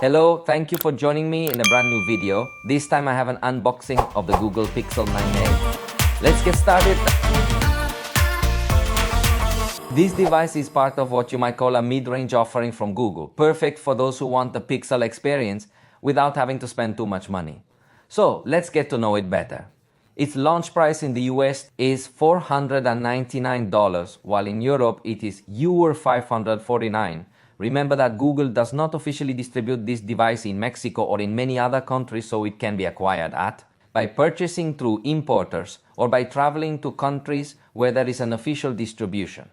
Hello, thank you for joining me in a brand new video. This time I have an unboxing of the Google Pixel 9a. Let's get started. This device is part of what you might call a mid-range offering from Google, perfect for those who want the Pixel experience without having to spend too much money. So let's get to know it better. Its launch price in the US is $499, while in Europe it is Euro 549. Remember that Google does not officially distribute this device in Mexico or in many other countries, so it can be acquired by purchasing through importers or by traveling to countries where there is an official distribution.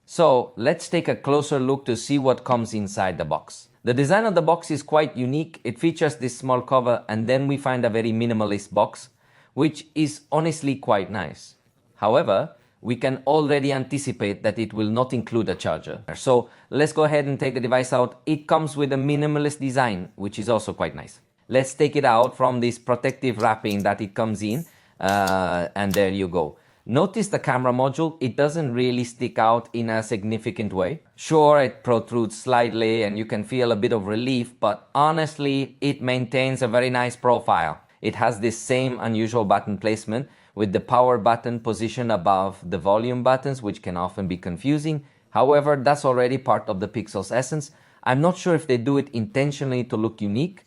So let's take a closer look to see what comes inside the box. The design of the box is quite unique. It features this small cover, and then we find a very minimalist box, which is honestly quite nice. However, we can already anticipate that it will not include a charger. So let's go ahead and take the device out. It comes with a minimalist design, which is also quite nice. Let's take it out from this protective wrapping that it comes in, and there you go. Notice the camera module, it doesn't really stick out in a significant way. Sure, it protrudes slightly and you can feel a bit of relief, but honestly, it maintains a very nice profile. It has this same unusual button placement with the power button positioned above the volume buttons, which can often be confusing. However, that's already part of the Pixel's essence. I'm not sure if they do it intentionally to look unique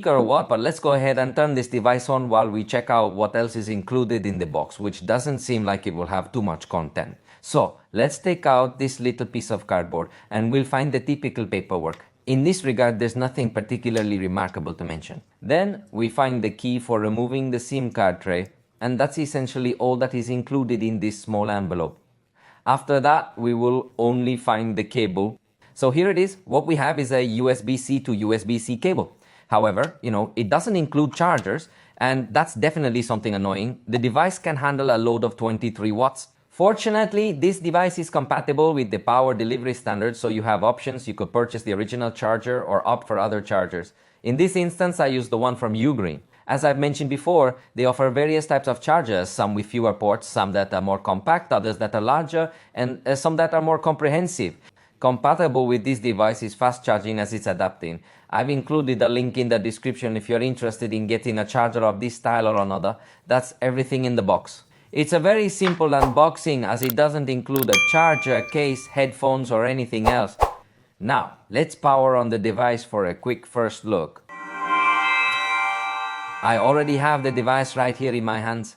or what, but let's go ahead and turn this device on while we check out what else is included in the box, which doesn't seem like it will have too much content. So let's take out this little piece of cardboard and we'll find the typical paperwork. In this regard, there's nothing particularly remarkable to mention. Then we find the key for removing the SIM card tray, and that's essentially all that is included in this small envelope. After that, we will only find the cable. So here it is. What we have is a USB-C to USB-C cable. However, it doesn't include chargers, and that's definitely something annoying. The device can handle a load of 23 watts. Fortunately, this device is compatible with the power delivery standard, so you have options. You could purchase the original charger or opt for other chargers. In this instance, I used the one from Ugreen. As I've mentioned before, they offer various types of chargers, some with fewer ports, some that are more compact, others that are larger, and some that are more comprehensive. Compatible with this device is fast charging as it's adapting. I've included a link in the description if you're interested in getting a charger of this style or another. That's everything in the box. It's a very simple unboxing as it doesn't include a charger, case, headphones or anything else. Now, let's power on the device for a quick first look. I already have the device right here in my hands.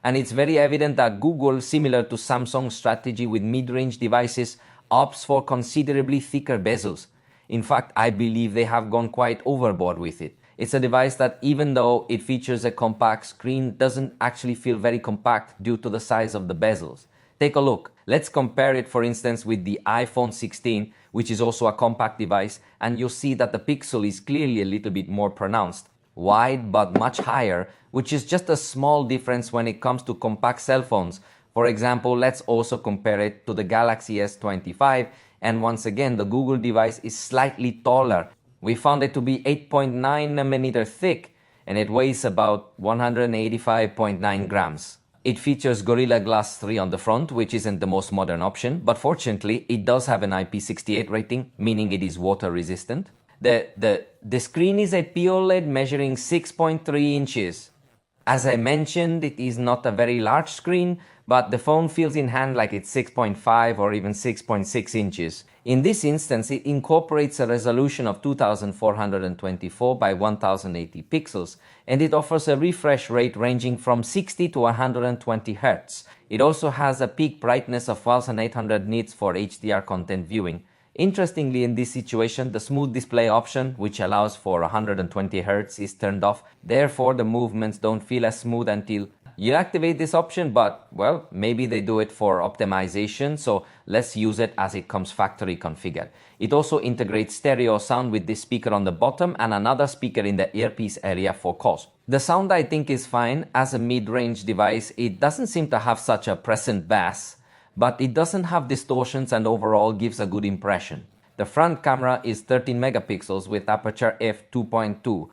And it's very evident that Google, similar to Samsung's strategy with mid-range devices, opts for considerably thicker bezels. In fact, I believe they have gone quite overboard with it. It's a device that, even though it features a compact screen, doesn't actually feel very compact due to the size of the bezels. Take a look. Let's compare it, for instance, with the iPhone 16, which is also a compact device, and you'll see that the Pixel is clearly a little bit more pronounced. Wide but much higher, which is just a small difference when it comes to compact cell phones. For example, let's also compare it to the Galaxy S25, and once again, the Google device is slightly taller. We found it to be 8.9mm thick, and it weighs about 185.9 grams. It features Gorilla Glass 3 on the front, which isn't the most modern option, but fortunately, it does have an IP68 rating, meaning it is water resistant. The screen is a POLED measuring 6.3 inches. As I mentioned, it is not a very large screen, but the phone feels in hand like it's 6.5 or even 6.6 inches. In this instance, it incorporates a resolution of 2424 by 1080 pixels, and it offers a refresh rate ranging from 60 to 120 Hz. It also has a peak brightness of 1800 nits for HDR content viewing. Interestingly, in this situation, the smooth display option, which allows for 120 Hz, is turned off. Therefore, the movements don't feel as smooth until you activate this option, but, well, maybe they do it for optimization, so let's use it as it comes factory configured. It also integrates stereo sound with this speaker on the bottom and another speaker in the earpiece area for calls. The sound, I think, is fine. As a mid-range device, it doesn't seem to have such a present bass, but it doesn't have distortions and overall gives a good impression. The front camera is 13 megapixels with aperture f2.2,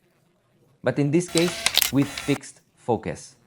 but in this case with fixed focus.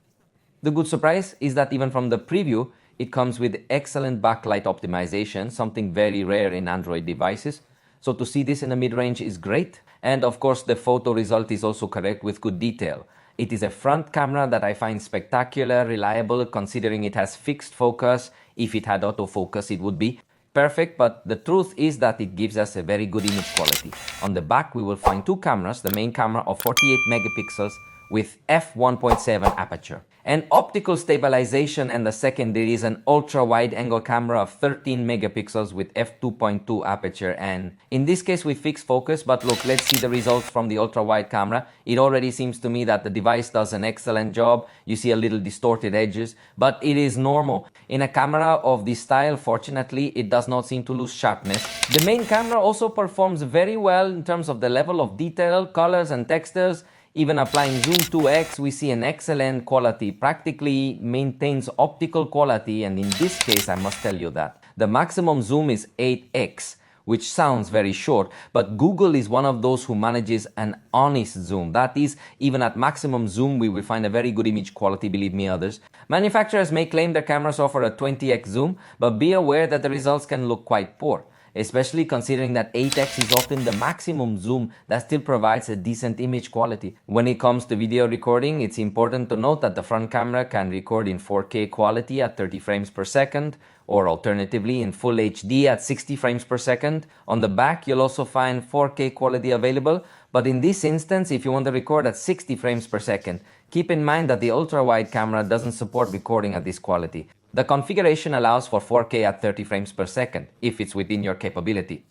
The good surprise is that even from the preview, it comes with excellent backlight optimization, something very rare in Android devices. So to see this in the mid-range is great. And of course, the photo result is also correct with good detail. It is a front camera that I find spectacular, reliable, considering it has fixed focus. If it had autofocus, it would be perfect, but the truth is that it gives us a very good image quality. On the back, we will find two cameras, the main camera of 48 megapixels with f1.7 aperture. And optical stabilization, and the secondary is an ultra-wide angle camera of 13 megapixels with f2.2 aperture. And in this case with fixed focus, but look, let's see the results from the ultra-wide camera. It already seems to me that the device does an excellent job. You see a little distorted edges, but it is normal. In a camera of this style, fortunately, it does not seem to lose sharpness. The main camera also performs very well in terms of the level of detail, colors and textures. Even applying zoom 2x, we see an excellent quality, practically maintains optical quality, and in this case, I must tell you that the maximum zoom is 8x, which sounds very short, but Google is one of those who manages an honest zoom. That is, even at maximum zoom, we will find a very good image quality, believe me others. Manufacturers may claim their cameras offer a 20x zoom, but be aware that the results can look quite poor, especially considering that 8x is often the maximum zoom that still provides a decent image quality. When it comes to video recording, it's important to note that the front camera can record in 4K quality at 30 frames per second, or alternatively in Full HD at 60 frames per second. On the back, you'll also find 4K quality available, but in this instance, if you want to record at 60 frames per second, keep in mind that the ultra-wide camera doesn't support recording at this quality. The configuration allows for 4K at 30 frames per second, if it's within your capability.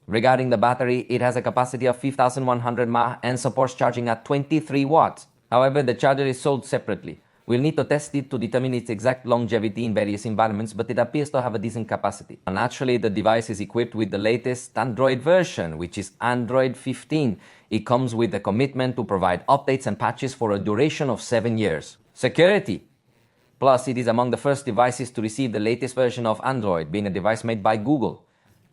Regarding the battery, it has a capacity of 5100 mAh and supports charging at 23 watts. However, the charger is sold separately. We'll need to test it to determine its exact longevity in various environments, but it appears to have a decent capacity. And actually, the device is equipped with the latest Android version, which is Android 15. It comes with a commitment to provide updates and patches for a duration of 7 years. Security. Plus, it is among the first devices to receive the latest version of Android, being a device made by Google.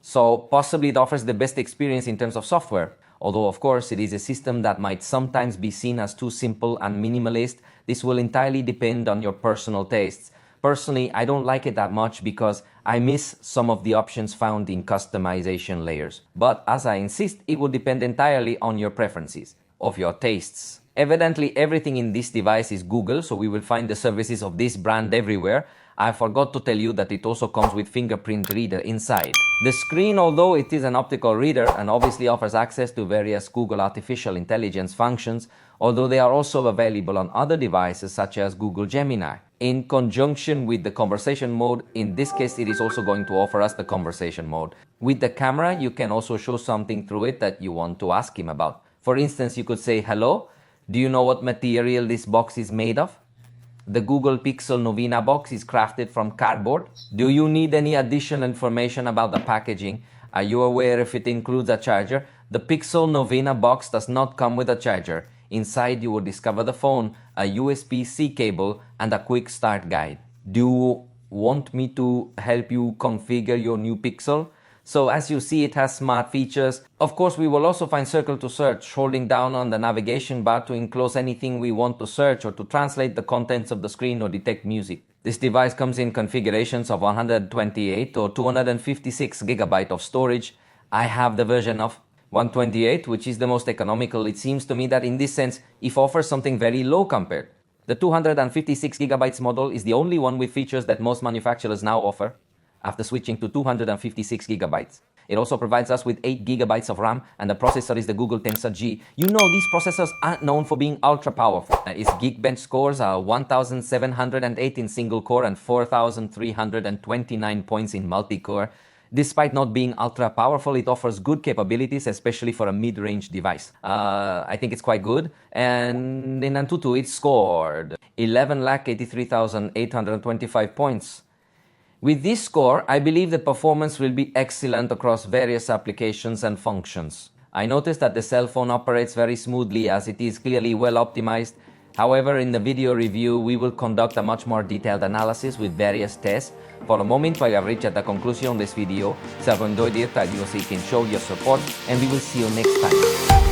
So possibly it offers the best experience in terms of software. Although, of course, it is a system that might sometimes be seen as too simple and minimalist. This will entirely depend on your personal tastes. Personally, I don't like it that much because I miss some of the options found in customization layers. But as I insist, it will depend entirely on your preferences, of your tastes. Evidently, everything in this device is Google, so we will find the services of this brand everywhere. I forgot to tell you that it also comes with fingerprint reader inside. The screen, although it is an optical reader and obviously offers access to various Google artificial intelligence functions, although they are also available on other devices such as Google Gemini. In conjunction with the conversation mode, in this case it is also going to offer us the conversation mode. With the camera, you can also show something through it that you want to ask him about. For instance, you could say, "Hello, do you know what material this box is made of? The Google Pixel Novena box is crafted from cardboard. Do you need any additional information about the packaging? Are you aware if it includes a charger? The Pixel Novena box does not come with a charger. Inside you will discover the phone, a USB-C cable, and a quick start guide. Do you want me to help you configure your new Pixel?" So as you see, it has smart features. Of course, we will also find circle to search, holding down on the navigation bar to enclose anything we want to search or to translate the contents of the screen or detect music. This device comes in configurations of 128 or 256 GB of storage. I have the version of 128, which is the most economical. It seems to me that in this sense, it offers something very low compared. The 256 GB model is the only one with features that most manufacturers now offer, after switching to 256 gigabytes. It also provides us with 8 gigabytes of RAM, and the processor is the Google Tensor G. You know, these processors aren't known for being ultra powerful. Its Geekbench scores are 1,708 in single core and 4,329 points in multi-core. Despite not being ultra powerful, it offers good capabilities, especially for a mid-range device. I think it's quite good. And in Antutu, it scored 11,83,825 points. With this score, I believe the performance will be excellent across various applications and functions. I noticed that the cell phone operates very smoothly as it is clearly well optimized. However, in the video review, we will conduct a much more detailed analysis with various tests. For the moment, we have reached the conclusion of this video. Servo Enjoy Dir, I do seek and show your support, and we will see you next time.